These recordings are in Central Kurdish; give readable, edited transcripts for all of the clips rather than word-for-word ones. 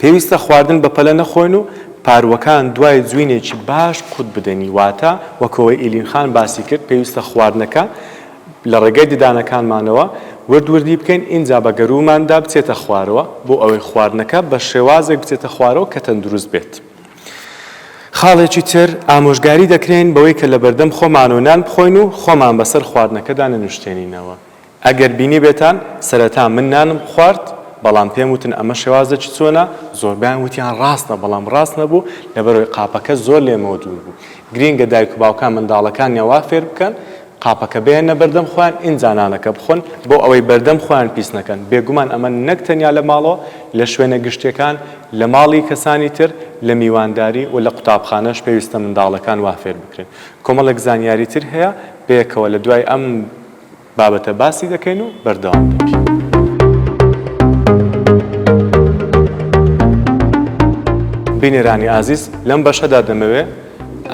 پێویستە خواردن بە پەلە نەخۆین و پاروەکان دوای جوینێکی باش قوت بدەنی واتە وەکەوەی ئیلینخان باسی کرد پێویستە خواردنەکە لە ڕێگەی ددانەکانمانەوە وردی بکەین اینجا بە گەروماندا بچێتە خوارەوە بۆ ئەوەی خواردنەکە بە شێوازێک بچێتە خوارەوە کە تەندروست بێت. خاڵێکی تر ئامۆژگاری دەکرێن بەوەی کە لە بەردەم خۆمان و نان بخۆین و خۆمان بەسەر خواردنەکەدا نەنوشتێنینەوە. ئەگەر بینی بێتان سەرەتا من نانم خوارد بەڵام پێم وتن ئەمە شێوازێکی چۆنە زۆربیان وتیان ڕاستە بەڵام ڕاست نەبوو لەبەرەوەی قاپەکە زۆر لێمەوە دوور بوو. گرینگە دایک و باوکان منداڵەکان وا فێر بکەن قاپەکە بێنە بەردەم خۆیان ئینجانانەکە بخۆن بۆ ئەوەی بەردەم خۆیان پیس نەکەن. بێگومان ئەمە نەک تەنیا لە ماڵەوە لە شوێنە گشتیەکان لە ماڵی کەسانی تر لە میوانداری و لە قوتابخانەش پێویستە منداڵەکان وا فێر بکرێن. کۆمەڵێک زانیاری تر هەیە بەیەکەوە لە دوای ئەم بابەتە باسی دەکەین و بەردەوام دەکەین. بینێرانی ئازیز لەم بەشەدا دەمەوێت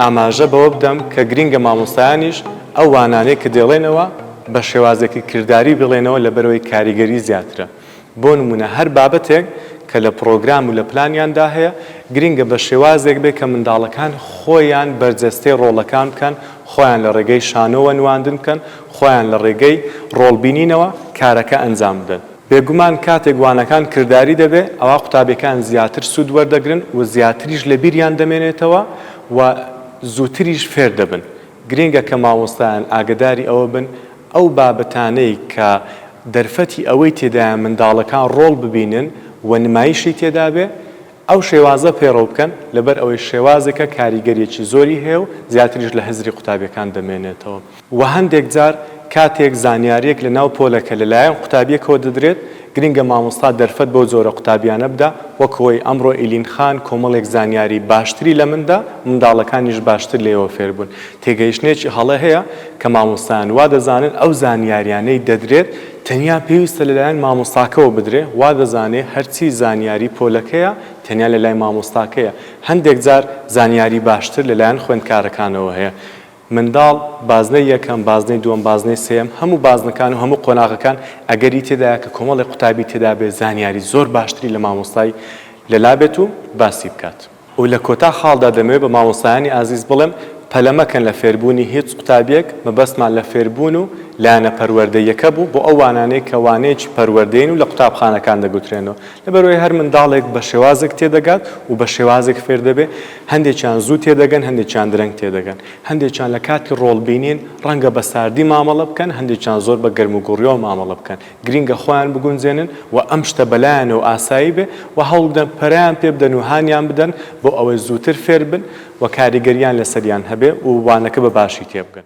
ئاماژە بەوە بدەم کە گرینگە مامۆستایانیش ئەو وانانەی کە دێڵێنەوە بە شێوازێکی کردداری بڵێنەوە لە بەرەوەی کاریگەری زیاترە. بۆ نمونە هەر بابەتێک کە لە پرۆگرام و لە پلانیاندا هەیە گرینگە بە شێوازێک بێ کە منداڵەکان خۆیان بەرجەستەی ڕۆڵەکان بکەن، خۆیان لە ڕێگەی شانۆوە نواندن بکەن، خۆیان لە ڕێگەی ڕۆڵبینینەوە کارەکە ئەنجام بدەن. بێگومان کاتێک وانەکان کردداری دەبێ ئەوە قوتابیەکان زیاتر سوود وەردەگرن و زیاتریش لە بیریان دەمێنێتەوە و زووتریش فێر دەبن. گرینگە کە مامۆستایان ئاگداری ئەوە بن ئەو بابەتانەی کە دەرفەتی ئەوەی تێدایە منداڵەکان ڕۆڵ ببینن و نمایشی تێدا بێ ئەو شێوازە پێڕۆ بکەن لەبەر ئەوەی شێوازێکە کاریگەریەکی زۆری هەیە و زیاتریش لە هەزری قوتابیەکان دەمێنێتەوە. و هەندێک جار کاتێک زانیاریەک لە ناو پۆلەکە لەلایەن قوتابیەکەوە دەدرێت گرینگە مامۆستا دەرفەت بۆ جۆرە قوتابیانە بدە وەکەوەی ئەمڕۆ ئیلینخان کۆمەڵێک زانیاری باشتری لە مندا منداڵەکانیش باشتر لێەوە فێر بوون. تێگەیشتنێکی هەڵە هەیە کە مامۆستایان وا دەزانن ئەو زانیاریانەی دەدرێت تەنیا پێویستە لەلایەن مامۆستاکەەوە بدرێ وا دەزانێ هەرچی زانیاری پۆلەکەیە تەنیا لەلای مامۆستاکەیە. هەندێک جار زانیاری باشتر لەلایەن خوێندکارەکانەوە هەیە. منداڵ بازنەی یەکەم بازنەی دووەم بازنەی سێم هەموو بازنەکان و هەموو قۆناغەکان ئەگەری تێدایە کە کۆمەڵی قوتابی تێدا بێ زانیاری زۆر باشتری لە مامۆستای لەلا بێت و باسی بکات. و لە کۆتا خاڵدا دەمەوێت بە مامۆستایانی ئازیز بڵێم پەلەمەکەن لە فێربوونی هیچ قوتابیەک مەبەستمان لە فێربوون و لایەنە پەروەردەیەکە بوو بۆ ئەو وانانەی کە وانەیەکی پەروەردەین و لە قوتابخانەکان دەگوترێنەوە. لەبەرەوەی هەر منداڵێک بە شێوازێک تێدەگات و بە شێوازێک فێر دەبێ هەندێکیان زوو تێدەگەن هەندێکیان درەنگ تێدەگەن. هەندێکیان لە کاتی ڕۆڵبینین ڕەنگە بە ساردی مامەڵە بکەن هەندێکیان زۆر بە گەرم و گوڕیەوە مامەڵە بکەن. گرینگە خۆیان بگونجێنن و ئەم شتە بەلایەنەوە ئاسایی بێ و هەوڵ بدەن پەرەیان پێ بدەن و هانیان بدەن بۆ ئەوەی زووتر فێر بن و کاریگەریان لەسەریان هەبێ و وانەکە بە باشی تێبگەن.